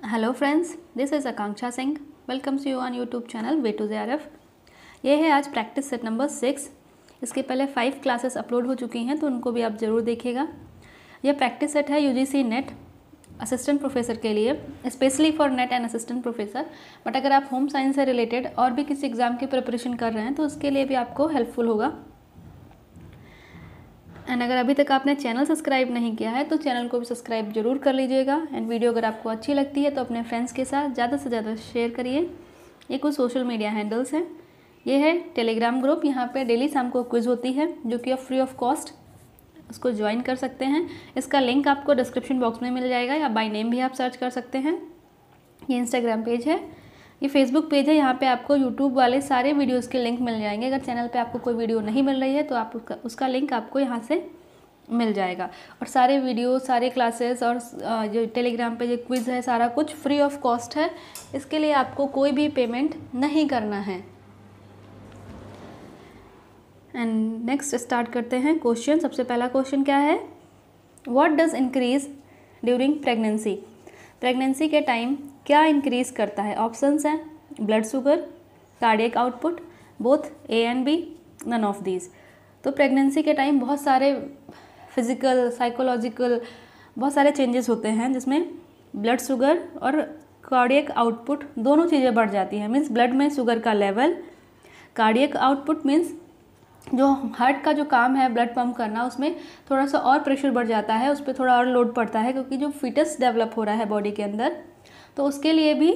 Hello friends, this is Akanksha Singh. Welcomes you on YouTube channel way to JRF। ये है आज practice set number 6। इसके पहले 5 क्लासेस अपलोड हो चुकी हैं, तो उनको भी आप ज़रूर देखिएगा। यह प्रैक्टिस सेट है UGC नेट असिस्टेंट प्रोफेसर के लिए, specially for net and assistant professor. But अगर आप होम साइंस से रिलेटेड और भी किसी एग्ज़ाम की प्रिपरेशन कर रहे हैं तो उसके लिए भी आपको हेल्पफुल होगा। एंड अगर अभी तक आपने चैनल सब्सक्राइब नहीं किया है तो चैनल को भी सब्सक्राइब जरूर कर लीजिएगा। एंड वीडियो अगर आपको अच्छी लगती है तो अपने फ्रेंड्स के साथ ज़्यादा से ज़्यादा शेयर करिए। ये कुछ सोशल मीडिया हैंडल्स हैं। ये है टेलीग्राम ग्रुप, यहाँ पे डेली शाम को क्विज़ होती है जो कि आप फ्री ऑफ कॉस्ट उसको ज्वाइन कर सकते हैं। इसका लिंक आपको डिस्क्रिप्शन बॉक्स में मिल जाएगा या बाय नेम भी आप सर्च कर सकते हैं। ये इंस्टाग्राम पेज है, ये फेसबुक पेज है। यहाँ पे आपको यूट्यूब वाले सारे वीडियोस के लिंक मिल जाएंगे। अगर चैनल पे आपको कोई वीडियो नहीं मिल रही है तो आप उसका लिंक आपको यहाँ से मिल जाएगा। और सारे वीडियो, सारे क्लासेस और जो टेलीग्राम पे जो क्विज़ है सारा कुछ फ्री ऑफ कॉस्ट है। इसके लिए आपको कोई भी पेमेंट नहीं करना है। एंड नेक्स्ट स्टार्ट करते हैं क्वेश्चन। सबसे पहला क्वेश्चन क्या है, what does increase during pregnancy. Pregnancy के टाइम क्या इंक्रीज़ करता है। ऑप्शंस हैं blood sugar, cardiac output, both A and B, none of these. तो प्रेगनेंसी के टाइम बहुत सारे फिज़िकल, साइकोलॉजिकल बहुत सारे चेंजेस होते हैं जिसमें ब्लड शुगर और कार्डियक आउटपुट दोनों चीज़ें बढ़ जाती हैं। मीन्स ब्लड में शुगर का लेवल, कार्डियक आउटपुट मीन्स जो हार्ट का जो काम है ब्लड पंप करना, उसमें थोड़ा सा और प्रेशर बढ़ जाता है, उस पर थोड़ा और लोड पड़ता है क्योंकि जो फिटस डेवलप हो रहा है बॉडी के अंदर, तो उसके लिए भी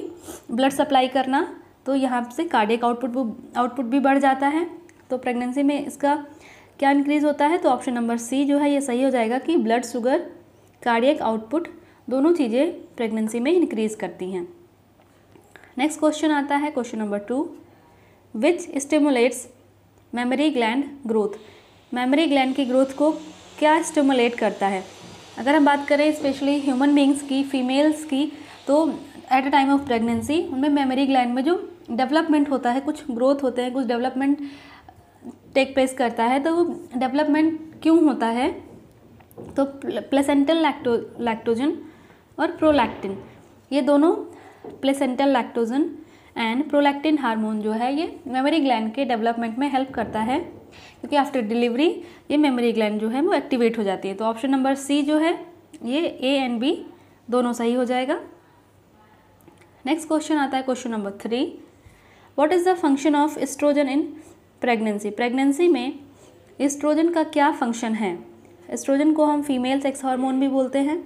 ब्लड सप्लाई करना, तो यहाँ से कार्डियक आउटपुट भी बढ़ जाता है। तो प्रेगनेंसी में इसका क्या इंक्रीज़ होता है, तो ऑप्शन नंबर C जो है ये सही हो जाएगा कि ब्लड शुगर, कार्डियक आउटपुट दोनों चीज़ें प्रेगनेंसी में इंक्रीज़ करती हैं। नेक्स्ट क्वेश्चन आता है question number 2, which stimulates memory gland growth. Memory gland की ग्रोथ को क्या स्टिमुलेट करता है। अगर हम बात करें स्पेशली ह्यूमन बींग्स की, फीमेल्स की, तो at a time of pregnancy उनमें मेमोरी ग्लैंड में जो डेवलपमेंट होता है, कुछ ग्रोथ होते हैं, कुछ डेवलपमेंट टेक प्लेस करता है। तो वो डेवलपमेंट क्यों होता है, तो प्लेसेंटल लैक्टोजन और प्रोलैक्टिन, ये दोनों placental lactogen and prolactin hormone जो है ये मेमोरी ग्लैंड के डेवलपमेंट में हेल्प करता है, क्योंकि आफ्टर डिलीवरी ये मेमोरी ग्लैंड जो है वो एक्टिवेट हो जाती है। तो ऑप्शन नंबर C जो है ये A एंड B दोनों सही हो जाएगा। नेक्स्ट क्वेश्चन आता है question number 3, what is the function of oestrogen in pregnancy. Pregnancy में एस्ट्रोजन का क्या फंक्शन है। एस्ट्रोजन को हम फीमेल सेक्स हार्मोन भी बोलते हैं।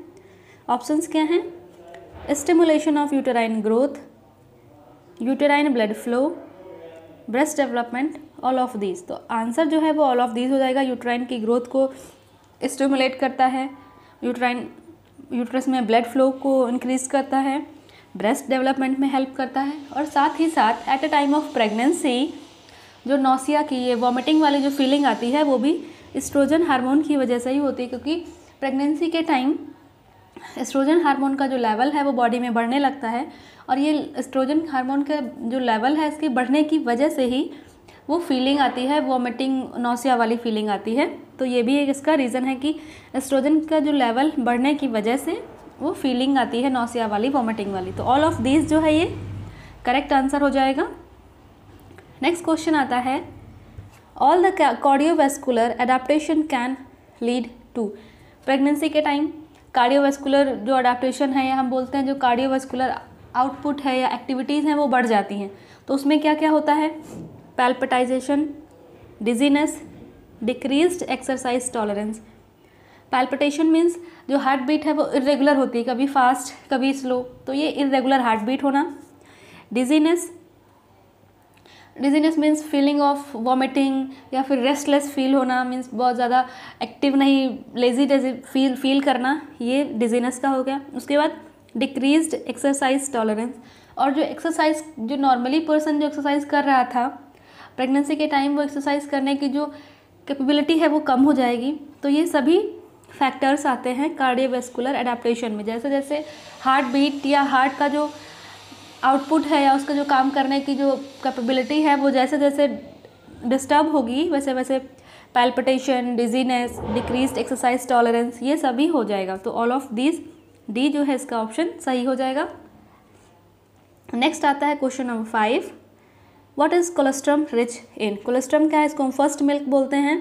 ऑप्शंस क्या हैं, stimulation of uterine growth, uterine blood flow, breast development, all of these. तो आंसर जो है वो ऑल ऑफ दीज हो जाएगा। यूटेराइन की ग्रोथ को स्टिमुलेट करता है, यूट्रस में ब्लड फ्लो को इंक्रीज करता है, ब्रेस्ट डेवलपमेंट में हेल्प करता है, और साथ ही साथ eight a time of pregnancy जो नौसिया की, ये वॉमिटिंग वाली जो फीलिंग आती है वो भी एस्ट्रोजन हार्मोन की वजह से ही होती है, क्योंकि प्रेगनेंसी के टाइम एस्ट्रोजन हार्मोन का जो लेवल है वो बॉडी में बढ़ने लगता है, और ये एस्ट्रोजन हार्मोन का जो लेवल है इसके बढ़ने की वजह से ही वो फीलिंग आती है, वॉमिटिंग, नौसिया वाली फीलिंग आती है। तो ये भी एक इसका रीज़न है कि एस्ट्रोजन का जो लेवल बढ़ने की वजह से वो फीलिंग आती है नौसिया वाली, वॉमिटिंग वाली। तो ऑल ऑफ दीज जो है ये करेक्ट आंसर हो जाएगा। नेक्स्ट क्वेश्चन आता है, all the cardiovascular adaptation can lead to. Pregnancy के टाइम कार्डियोवैस्कुलर जो अडाप्टेशन है, या हम बोलते हैं जो कार्डियोवैस्कुलर आउटपुट है या एक्टिविटीज़ हैं वो बढ़ जाती हैं। तो उसमें क्या क्या होता है, palpitation, dizziness, decreased exercise tolerance. Palpitation means जो हार्ट बीट है वो इरेगुलर होती है, कभी फास्ट कभी स्लो, तो ये इरेगुलर हार्ट बीट होना। Dizziness means feeling of vomiting या फिर रेस्टलेस फील होना, मीन्स बहुत ज़्यादा एक्टिव नहीं, लेजी फील करना, ये डिजीनेस का हो गया। उसके बाद डिक्रीज्ड एक्सरसाइज टॉलरेंस, और जो एक्सरसाइज, जो नॉर्मली पर्सन जो एक्सरसाइज कर रहा था प्रेगनेंसी के टाइम, वो एक्सरसाइज करने की जो कैपेबिलिटी है वो कम हो जाएगी। तो ये सभी फैक्टर्स आते हैं कार्डियोवैस्कुलर एडाप्टेशन में। जैसे जैसे हार्ट बीट या हार्ट का जो आउटपुट है या उसका जो काम करने की जो कैपेबिलिटी है वो जैसे जैसे डिस्टर्ब होगी, वैसे वैसे palpitation, dizziness, decreased exercise tolerance, ये सभी हो जाएगा। तो ऑल ऑफ दीज, डी जो है इसका ऑप्शन सही हो जाएगा। नेक्स्ट आता है question number 5, what is colostrum rich in. Colostrum क्या है, इसको हम फर्स्ट मिल्क बोलते हैं।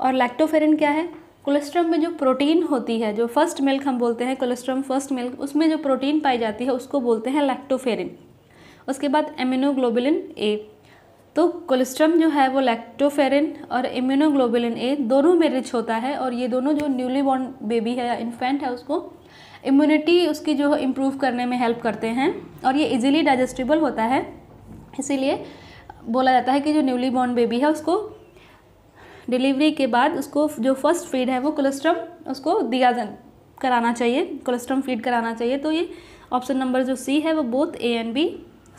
और लैक्टोफेरिन क्या है, कोलेस्ट्रम में जो प्रोटीन होती है, जो फर्स्ट मिल्क हम बोलते हैं कोलेस्ट्रम फर्स्ट मिल्क, उसमें जो प्रोटीन पाई जाती है उसको बोलते हैं लैक्टोफेरिन। उसके बाद इम्यूनोग्लोबुलिन ए। तो कोलेस्ट्रम जो है वो लैक्टोफेरिन और इम्यूनोग्लोबुलिन ए दोनों में रिच होता है, और ये दोनों जो न्यूली बॉर्न बेबी है या इन्फेंट है उसको इम्यूनिटी उसकी जो इम्प्रूव करने में हेल्प करते हैं, और ये इजीली डाइजेस्टिबल होता है। इसीलिए बोला जाता है कि जो न्यूली बॉर्न बेबी है उसको डिलीवरी के बाद उसको जो फर्स्ट फीड है वो कोलेस्ट्रम उसको कराना चाहिए, कोलेस्ट्रम फीड कराना चाहिए। तो ये ऑप्शन नंबर जो सी है वो बोथ ए एंड बी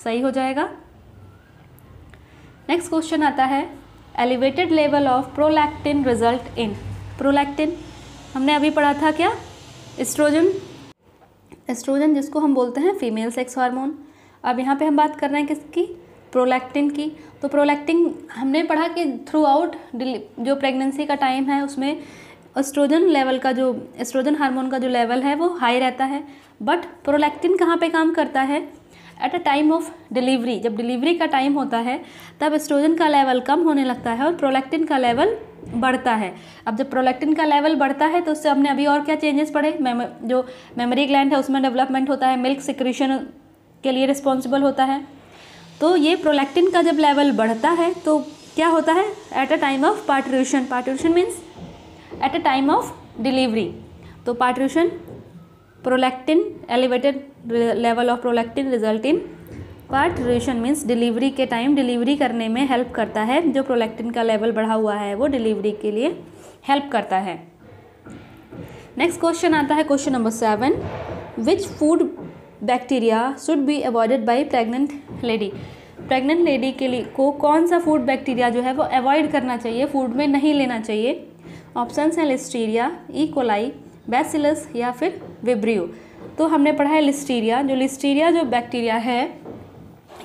सही हो जाएगा। नेक्स्ट क्वेश्चन आता है, elevated level of prolactin result in. Prolactin हमने अभी पढ़ा था क्या, एस्ट्रोजन। एस्ट्रोजन जिसको हम बोलते हैं फीमेल सेक्स हार्मोन। अब यहाँ पे हम बात कर रहे हैं किसकी, प्रोलैक्टिन की। तो प्रोलैक्टिन हमने पढ़ा कि थ्रू आउट जो प्रेगनेंसी का टाइम है उसमें एस्ट्रोजन लेवल का, जो एस्ट्रोजन हार्मोन का जो लेवल है वो हाई रहता है। बट प्रोलैक्टिन कहाँ पे काम करता है, at a time of delivery. जब डिलीवरी का टाइम होता है तब एस्ट्रोजन का लेवल कम होने लगता है और प्रोलैक्टिन का लेवल बढ़ता है। अब जब प्रोलैक्टिन का लेवल बढ़ता है तो उससे हमने अभी और क्या चेंजेस पढ़े, जो मेमोरी ग्लैंड है उसमें डेवलपमेंट होता है, मिल्क सिक्रीशन के लिए रिस्पॉन्सिबल होता है। तो ये प्रोलैक्टिन का जब लेवल बढ़ता है तो क्या होता है, at a time of parturition. Parturition means at a time of delivery. तो parturition, prolactin, elevated level of prolactin result in parturition means delivery के टाइम डिलीवरी करने में हेल्प करता है। जो प्रोलैक्टिन का लेवल बढ़ा हुआ है वो डिलीवरी के लिए हेल्प करता है। नेक्स्ट क्वेश्चन आता है question number 7, which food bacteria should be avoided by pregnant lady. Pregnant lady के लिए को कौन सा फूड बैक्टीरिया जो है वो अवॉइड करना चाहिए, फूड में नहीं लेना चाहिए। ऑप्शंस हैं लिस्टीरिया, ई कोलाई, बैसिलस या फिर विब्रियो। तो हमने पढ़ा है लिस्टीरिया। जो लिस्टीरिया जो बैक्टीरिया है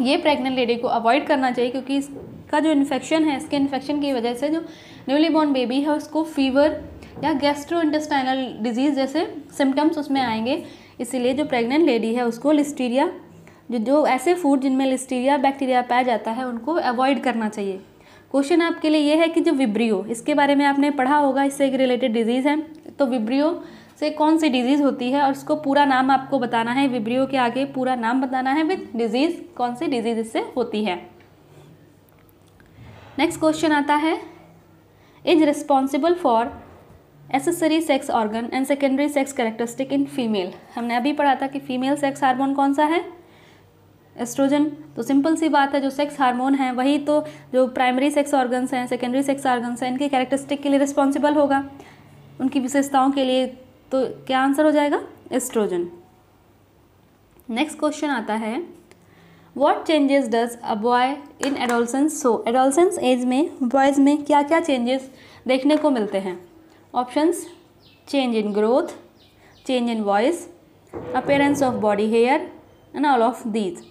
ये प्रेग्नेंट लेडी को अवॉइड करना चाहिए, क्योंकि इसका जो इन्फेक्शन है, इसके इन्फेक्शन की वजह से जो न्यूली बॉर्न बेबी है उसको फीवर या गैस्ट्रोइंटेस्टाइनल डिजीज़ जैसे सिम्टम्स उसमें आएंगे। इसीलिए जो प्रेग्नेंट लेडी है उसको लिस्टीरिया, जो ऐसे फूड जिनमें लिस्टीरिया बैक्टीरिया पाया जाता है उनको अवॉइड करना चाहिए। क्वेश्चन आपके लिए ये है कि जो विब्रियो, इसके बारे में आपने पढ़ा होगा, इससे एक रिलेटेड डिजीज़ है। तो विब्रियो से कौन सी डिजीज़ होती है और उसको पूरा नाम आपको बताना है। विब्रियो के आगे पूरा नाम बताना है विद डिजीज़, कौन सी डिजीज़ इससे होती है। नेक्स्ट क्वेश्चन आता है, is responsible for accessory sex organ and secondary sex characteristic in female. हमने अभी पढ़ा था कि फीमेल सेक्स हार्मोन कौन सा है, एस्ट्रोजन। तो सिंपल सी बात है, जो सेक्स हार्मोन है वही तो जो प्राइमरी सेक्स ऑर्गन्स हैं, सेकेंडरी सेक्स ऑर्गन्स हैं, इनके कैरेक्टरिस्टिक के लिए रिस्पॉन्सिबल होगा, उनकी विशेषताओं के लिए। तो क्या आंसर हो जाएगा, एस्ट्रोजन। नेक्स्ट क्वेश्चन आता है, what changes does a boy in adolescence show. Adolescence age में बॉयज़ में क्या क्या चेंजेस देखने को मिलते हैं। Options, change in growth, change in voice, appearance of body hair and all of these.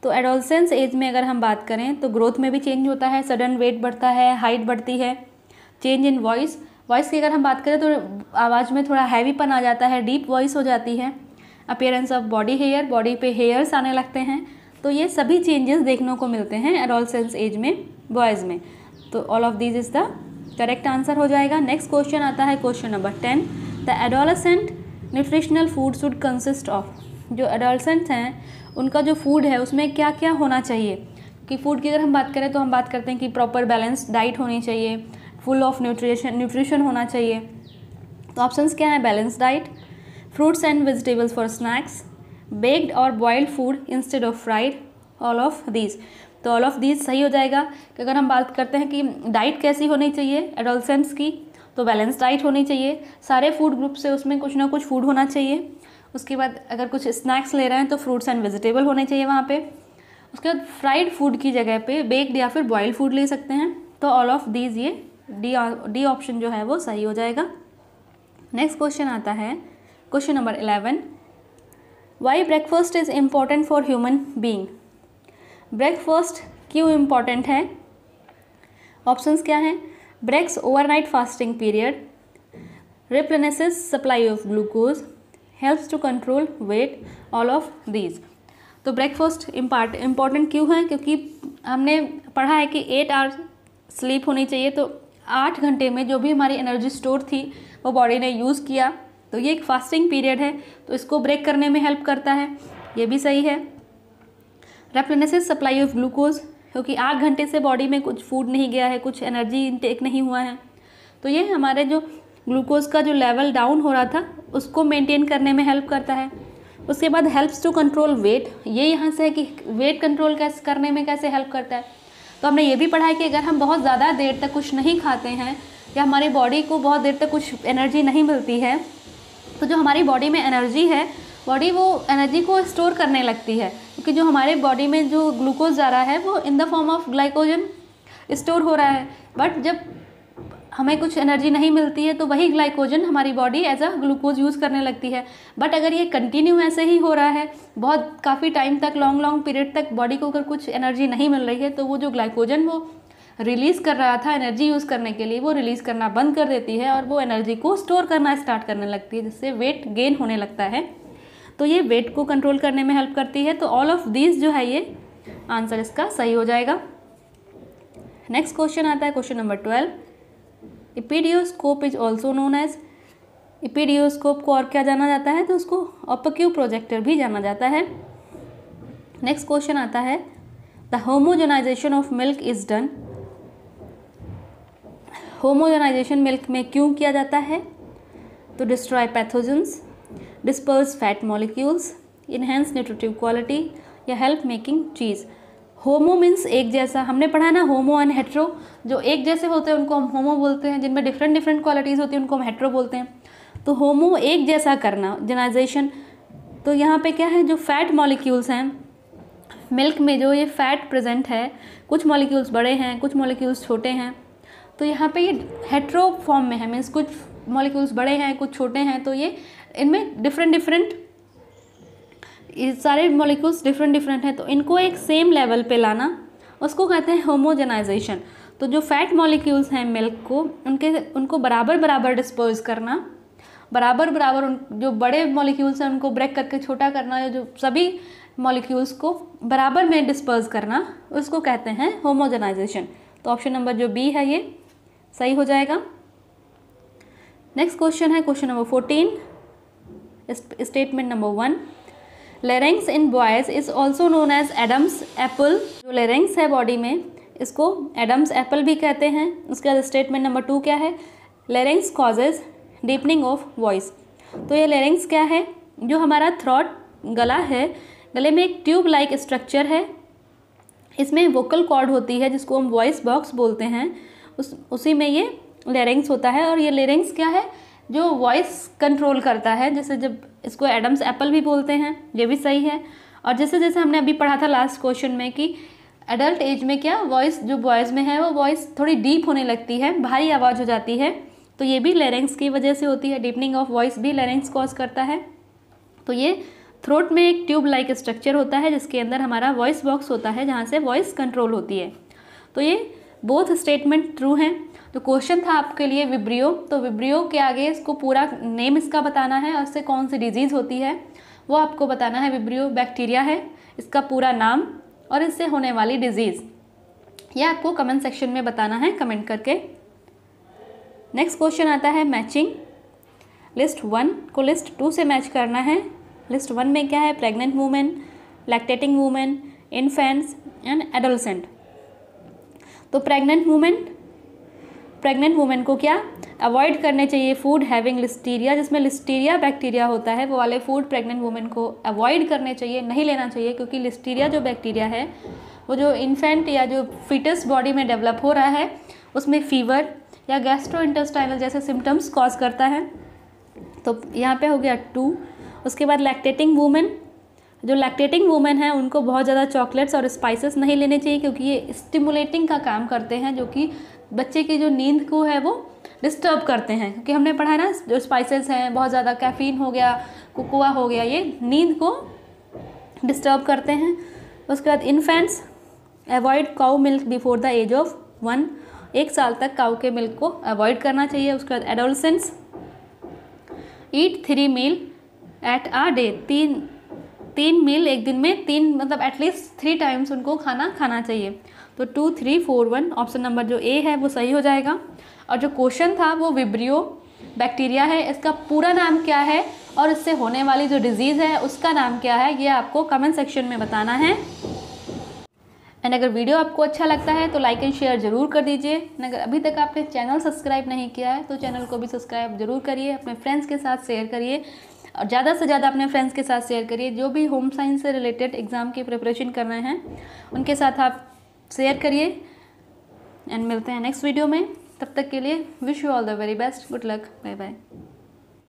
तो एडोलसेंस एज में अगर हम बात करें तो ग्रोथ में भी चेंज होता है, सडन वेट बढ़ता है, हाइट बढ़ती है। चेंज इन वॉइस, वॉइस की अगर हम बात करें तो आवाज़ में थोड़ा हैवीपन आ जाता है, डीप वॉइस हो जाती है। Appearance of body hair, body पे हेयर्स आने लगते हैं। तो ये सभी चेंजेस देखने को मिलते हैं एडोलसेंस एज में बॉयज़ में। तो all of these is the correct answer हो जाएगा। नेक्स्ट क्वेश्चन आता है question number 10, the adolescent nutritional food should consist of. जो एडोलसेंट्स हैं उनका जो फूड है उसमें क्या क्या होना चाहिए। कि फूड की अगर हम बात करें तो हम बात करते हैं कि प्रॉपर बैलेंस डाइट होनी चाहिए, फुल ऑफ न्यूट्रिशन होना चाहिए। तो ऑप्शंस क्या है, balance diet, fruits and vegetables for snacks, baked और boiled food instead of fried, all of these. तो ऑल ऑफ दीज सही हो जाएगा। कि अगर हम बात करते हैं कि डाइट कैसी होनी चाहिए एडोलसेंट्स की, तो बैलेंस डाइट होनी चाहिए, सारे फूड ग्रुप से उसमें कुछ ना कुछ फूड होना चाहिए। उसके बाद अगर कुछ स्नैक्स ले रहे हैं तो फ्रूट्स एंड वेजिटेबल होने चाहिए वहाँ पे। उसके बाद फ्राइड फूड की जगह पे बेक्ड या फिर बॉइल्ड फूड ले सकते हैं। तो ऑल ऑफ दीज, ये डी ऑप्शन जो है वो सही हो जाएगा। नेक्स्ट क्वेश्चन आता है question number 11, why breakfast is important for human being. Breakfast क्यों इम्पॉर्टेंट है। ऑप्शंस क्या हैं, breaks overnight fasting period, replenishes supply of glucose, helps to control weight, all of these. तो ब्रेकफास्ट इम्पॉर्टेंट क्यों है? क्योंकि हमने पढ़ा है कि 8 आवर स्लीप होनी चाहिए, तो 8 घंटे में जो भी हमारी एनर्जी स्टोर थी वो बॉडी ने यूज़ किया, तो ये एक फास्टिंग पीरियड है, तो इसको ब्रेक करने में हेल्प करता है, ये भी सही है। रेप्लेनिशेस सप्लाई ऑफ ग्लूकोज, क्योंकि 8 घंटे से बॉडी में कुछ फूड नहीं गया है, कुछ एनर्जी इनटेक नहीं हुआ है, तो ये हमारे जो ग्लूकोज का जो लेवल डाउन हो रहा था उसको मेंटेन करने में हेल्प करता है। उसके बाद हेल्प्स टू कंट्रोल वेट, ये यहाँ से है कि वेट कंट्रोल कैसे करने में कैसे हेल्प करता है। तो हमने ये भी पढ़ा है कि अगर हम बहुत ज़्यादा देर तक कुछ नहीं खाते हैं या हमारी बॉडी को बहुत देर तक कुछ एनर्जी नहीं मिलती है, तो जो हमारी बॉडी में एनर्जी है, बॉडी वो एनर्जी को स्टोर करने लगती है, क्योंकि जो हमारे बॉडी में जो ग्लूकोज जा रहा है वो in the form of glycogen store हो रहा है। बट जब हमें कुछ एनर्जी नहीं मिलती है तो वही ग्लाइकोजन हमारी body as a glucose use करने लगती है। बट अगर ये कंटिन्यू ऐसे ही हो रहा है, बहुत काफ़ी टाइम तक, लॉन्ग पीरियड तक बॉडी को अगर कुछ एनर्जी नहीं मिल रही है, तो वो जो ग्लाइकोजन वो रिलीज़ कर रहा था एनर्जी यूज़ करने के लिए, वो रिलीज़ करना बंद कर देती है और वो एनर्जी को स्टोर करना स्टार्ट करने लगती है, जिससे वेट गेन होने लगता है। तो ये वेट को कंट्रोल करने में हेल्प करती है। तो ऑल ऑफ दीज जो है ये आंसर इसका सही हो जाएगा। नेक्स्ट क्वेश्चन आता है question number 12। Epidioscope is also known as, epidioscope को और क्या जाना जाता है? तो उसको ओपेक्यू प्रोजेक्टर भी जाना जाता है। नेक्स्ट क्वेश्चन आता है the homogenization of milk is done, homogenization milk में क्यों किया जाता है? तो destroy pathogens, disperse fat molecules, enhance nutritive quality या help making cheese. Homo means एक जैसा, हमने पढ़ा है ना होमो एंड हेट्रो, जो एक जैसे होते हैं उनको हम होमो बोलते हैं, जिनमें डिफरेंट क्वालिटीज़ होती हैं उनको हम हेट्रो बोलते हैं। तो होमो एक जैसा करना, जेनाइजेशन, तो यहाँ पे क्या है, जो फैट मॉलिक्यूल्स हैं मिल्क में, जो ये फैट प्रेजेंट है, कुछ मॉलिक्यूल्स बड़े हैं, कुछ मॉलिक्यूल्स छोटे हैं, तो यहाँ पे ये हेट्रो फॉर्म में है, मीन्स कुछ मॉलिक्यूल्स बड़े हैं कुछ छोटे हैं, तो ये इनमें डिफरेंट ये सारे मॉलिक्यूल्स डिफरेंट हैं, तो इनको एक सेम लेवल पे लाना उसको कहते हैं होमोजेनाइजेशन। तो जो फैट मॉलिक्यूल्स हैं मिल्क को, उनको बराबर डिस्पर्स करना, बराबर जो बड़े मॉलिक्यूल्स हैं उनको ब्रेक करके छोटा करना, जो सभी मॉलिक्यूल्स को बराबर में डिस्पर्स करना, उसको कहते हैं होमोजेनाइजेशन। तो ऑप्शन नंबर जो बी है ये सही हो जाएगा। नेक्स्ट क्वेश्चन है question number 14, statement number 1। Larynx in boys is also known as Adam's apple, जो लेरेंक्स है बॉडी में इसको एडम्स एप्पल भी कहते हैं। उसके बाद स्टेटमेंट नंबर 2 क्या है? Larynx causes deepening of voice. तो ये लेरेंक्स क्या है? जो हमारा थ्रोट गला है, गले में एक ट्यूब लाइक स्ट्रक्चर है, इसमें वोकल कॉर्ड होती है जिसको हम वॉइस बॉक्स बोलते हैं, उसी में ये लेरेंक्स होता है। और ये लेरेंक्स क्या है? जो वॉइस कंट्रोल करता है, जैसे जब इसको एडम्स एप्पल भी बोलते हैं, ये भी सही है। और जैसे जैसे हमने अभी पढ़ा था लास्ट क्वेश्चन में कि एडल्ट एज में क्या वॉइस जो बॉयज़ में है वो वॉइस थोड़ी डीप होने लगती है, भारी आवाज़ हो जाती है, तो ये भी लेरेंक्स की वजह से होती है। डीपनिंग ऑफ वॉइस भी लेरेंक्स कॉज करता है। तो ये थ्रोट में एक ट्यूब लाइक स्ट्रक्चर होता है जिसके अंदर हमारा वॉइस बॉक्स होता है जहाँ से वॉइस कंट्रोल होती है। तो ये बोथ स्टेटमेंट ट्रू हैं। तो क्वेश्चन था आपके लिए विब्रियो, तो विब्रियो के आगे इसको पूरा नेम इसका बताना है और इससे कौन सी डिजीज़ होती है वो आपको बताना है। विब्रियो बैक्टीरिया है इसका पूरा नाम और इससे होने वाली डिजीज़, ये आपको कमेंट सेक्शन में बताना है कमेंट करके। नेक्स्ट क्वेश्चन आता है मैचिंग। लिस्ट 1 को लिस्ट 2 से मैच करना है। लिस्ट 1 में क्या है? Pregnant women, lactating women, infants and adolescent. तो प्रेग्नेंट वूमेन को क्या अवॉइड करने चाहिए? फूड हैविंग लिस्टीरिया, जिसमें लिस्टीरिया बैक्टीरिया होता है, वो वाले फूड प्रेग्नेंट वूमेन को अवॉइड करने चाहिए, नहीं लेना चाहिए, क्योंकि लिस्टीरिया जो बैक्टीरिया है वो जो इन्फेंट या जो फीटस बॉडी में डेवलप हो रहा है उसमें फीवर या गैस्ट्रोइंटेस्टाइनल जैसे सिम्टम्स कॉज करता है। तो यहाँ पे हो गया 2। उसके बाद लैक्टेटिंग वूमेन, जो लैक्टेटिंग वूमेन है उनको बहुत ज़्यादा चॉकलेट्स और स्पाइसेस नहीं लेने चाहिए, क्योंकि ये स्टिमुलेटिंग का काम करते हैं, जो कि बच्चे की जो नींद को है वो डिस्टर्ब करते हैं। क्योंकि हमने पढ़ा है ना, जो स्पाइसेस हैं, बहुत ज़्यादा कैफीन हो गया, कोकोआ हो गया, ये नींद को डिस्टर्ब करते हैं। उसके बाद infants, avoid cow milk before the age of 1, 1 साल तक काउ के मिल्क को अवॉइड करना चाहिए। उसके बाद adolescents, eat 3 meal at a day, 3 meal एक दिन में, 3 मतलब एटलीस्ट 3 टाइम्स उनको खाना खाना चाहिए। तो 2, 3, 4, 1 ऑप्शन नंबर जो ए है वो सही हो जाएगा। और जो क्वेश्चन था वो विब्रियो बैक्टीरिया है, इसका पूरा नाम क्या है और इससे होने वाली जो डिजीज़ है उसका नाम क्या है, ये आपको कमेंट सेक्शन में बताना है। एंड अगर वीडियो आपको अच्छा लगता है तो लाइक एंड शेयर ज़रूर कर दीजिए। एंड अगर अभी तक आपने चैनल सब्सक्राइब नहीं किया है तो चैनल को भी सब्सक्राइब जरूर करिए, अपने फ्रेंड्स के साथ शेयर करिए और ज़्यादा से ज़्यादा अपने फ्रेंड्स के साथ शेयर करिए। जो भी होम साइंस से रिलेटेड एग्ज़ाम की प्रिपरेशन कर रहे हैं उनके साथ आप शेयर करिए। एंड मिलते हैं नेक्स्ट वीडियो में, तब तक के लिए wish you all the very best, good luck, bye bye.